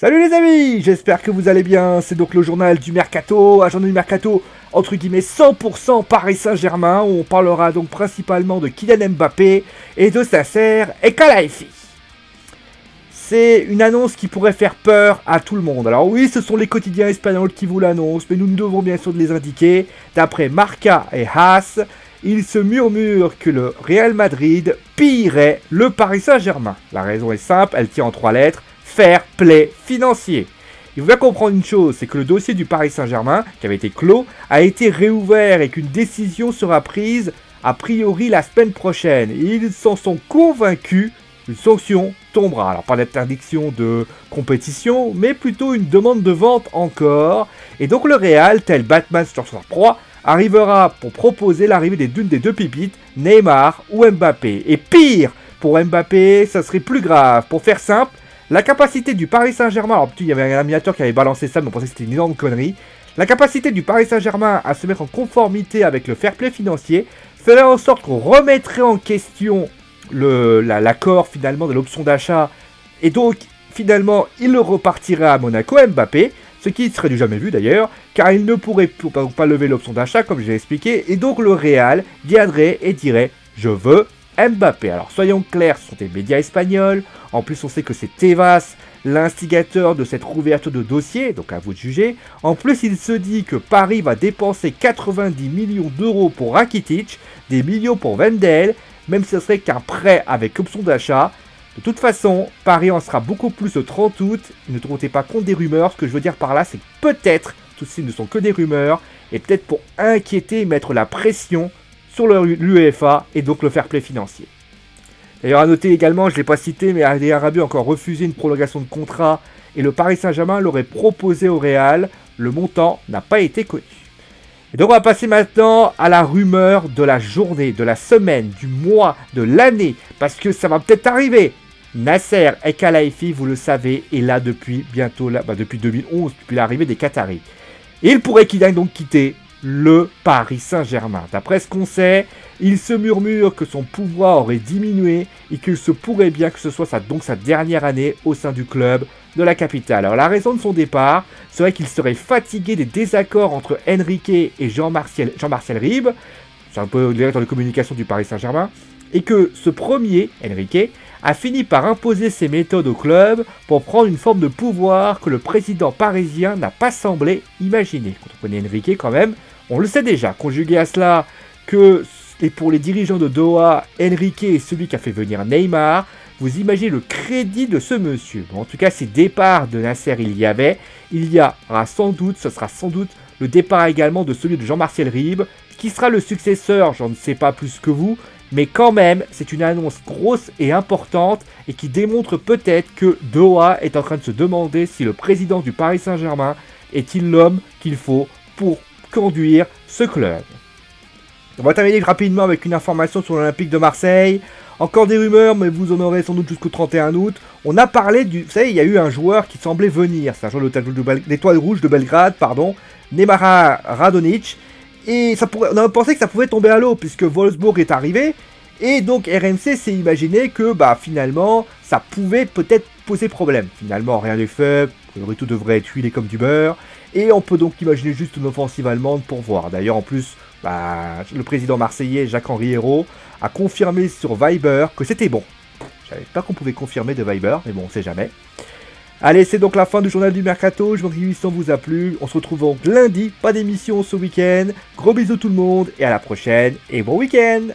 Salut les amis, j'espère que vous allez bien, c'est donc le journal du Mercato, un journal du Mercato entre guillemets 100% Paris Saint-Germain, où on parlera donc principalement de Kylian Mbappé et de Nasser El-Khelaifi. C'est une annonce qui pourrait faire peur à tout le monde. Alors oui, ce sont les quotidiens espagnols qui vous l'annoncent, mais nous devons bien sûr les indiquer. D'après Marca et As, il se murmure que le Real Madrid pillerait le Paris Saint-Germain. La raison est simple, elle tient en 3 lettres. Fair play financier. Il faut bien comprendre une chose, c'est que le dossier du Paris Saint-Germain, qui avait été clos, a été réouvert et qu'une décision sera prise a priori la semaine prochaine. Ils s'en sont convaincus, une sanction tombera. Alors pas d'interdiction de compétition, mais plutôt une demande de vente encore. Et donc le Real, tel Batman sur sa proie, arrivera pour proposer l'arrivée d'une des deux pépites, Neymar ou Mbappé. Et pire, pour Mbappé, ça serait plus grave. Pour faire simple, la capacité du Paris Saint-Germain, alors il y avait un animateur qui avait balancé ça, mais on pensait que c'était une énorme connerie. La capacité du Paris Saint-Germain à se mettre en conformité avec le fair play financier ferait en sorte qu'on remettrait en question l'accord finalement de l'option d'achat. Et donc finalement il repartirait à Monaco Mbappé, ce qui serait du jamais vu d'ailleurs, car il ne pourrait pas lever l'option d'achat comme je l'ai expliqué. Et donc le Real viendrait et dirait je veux Mbappé. Alors soyons clairs, ce sont des médias espagnols. En plus on sait que c'est Tebas, l'instigateur de cette rouverture de dossier, donc à vous de juger. En plus il se dit que Paris va dépenser 90 millions d'euros pour Rakitic, des millions pour Wendel, même si ce serait qu'un prêt avec option d'achat. De toute façon, Paris en sera beaucoup plus le 30 août. Ne comptez pas compte des rumeurs. Ce que je veux dire par là, c'est que peut-être, tout ceci ne sont que des rumeurs, et peut-être pour inquiéter et mettre la pression sur l'UEFA et donc le fair play financier. D'ailleurs à noter également, je ne l'ai pas cité, mais Adi Arabi a encore refusé une prolongation de contrat et le Paris Saint-Germain l'aurait proposé au Real. Le montant n'a pas été connu. Et donc on va passer maintenant à la rumeur de la journée, de la semaine, du mois, de l'année, parce que ça va peut-être arriver. Nasser El-Khelaifi, vous le savez, est là depuis bientôt, depuis 2011, depuis l'arrivée des Qataris. Et il pourrait qu'il aille donc quitter le Paris Saint-Germain. D'après ce qu'on sait, il se murmure que son pouvoir aurait diminué et qu'il se pourrait bien que ce soit sa dernière année au sein du club de la capitale. Alors la raison de son départ serait qu'il serait fatigué des désaccords entre Enrique et Jean-Martial Ribes, c'est un peu le directeur de communication du Paris Saint-Germain, et que ce premier, Enrique, a fini par imposer ses méthodes au club pour prendre une forme de pouvoir que le président parisien n'a pas semblé imaginer. Quand on connaît Enrique quand même, on le sait déjà. Conjugué à cela que, et pour les dirigeants de Doha, Enrique est celui qui a fait venir Neymar, vous imaginez le crédit de ce monsieur. Bon, en tout cas, si départ de Nasser il y aura sans doute, ce sera sans doute le départ également de celui de Jean-Martial Ribes, qui sera le successeur, j'en ne sais pas plus que vous, mais quand même, c'est une annonce grosse et importante et qui démontre peut-être que Doha est en train de se demander si le président du Paris Saint-Germain est-il l'homme qu'il faut pour conduire ce club. On va terminer rapidement avec une information sur l'Olympique de Marseille. Encore des rumeurs, mais vous en aurez sans doute jusqu'au 31 août. On a parlé du... Vous savez, il y a eu un joueur qui semblait venir. C'est un joueur de l'Étoile Rouge de Belgrade, pardon. Nemanja Radonić. Et on a pensé que ça pouvait tomber à l'eau, puisque Wolfsburg est arrivé. Et donc RMC s'est imaginé que finalement, ça pouvait peut-être poser problème. Finalement, rien n'est fait. Tout devrait être huilé comme du beurre. Et on peut donc imaginer juste une offensive allemande pour voir. D'ailleurs, en plus, le président marseillais, Jacques-Henri Hérault, a confirmé sur Viber que c'était bon. Je savais pas qu'on pouvait confirmer de Viber, mais bon, on sait jamais. Allez, c'est donc la fin du journal du Mercato. Je vous remercie si l'émission vous a plu. On se retrouve donc lundi, pas d'émission ce week-end. Gros bisous tout le monde et à la prochaine et bon week-end.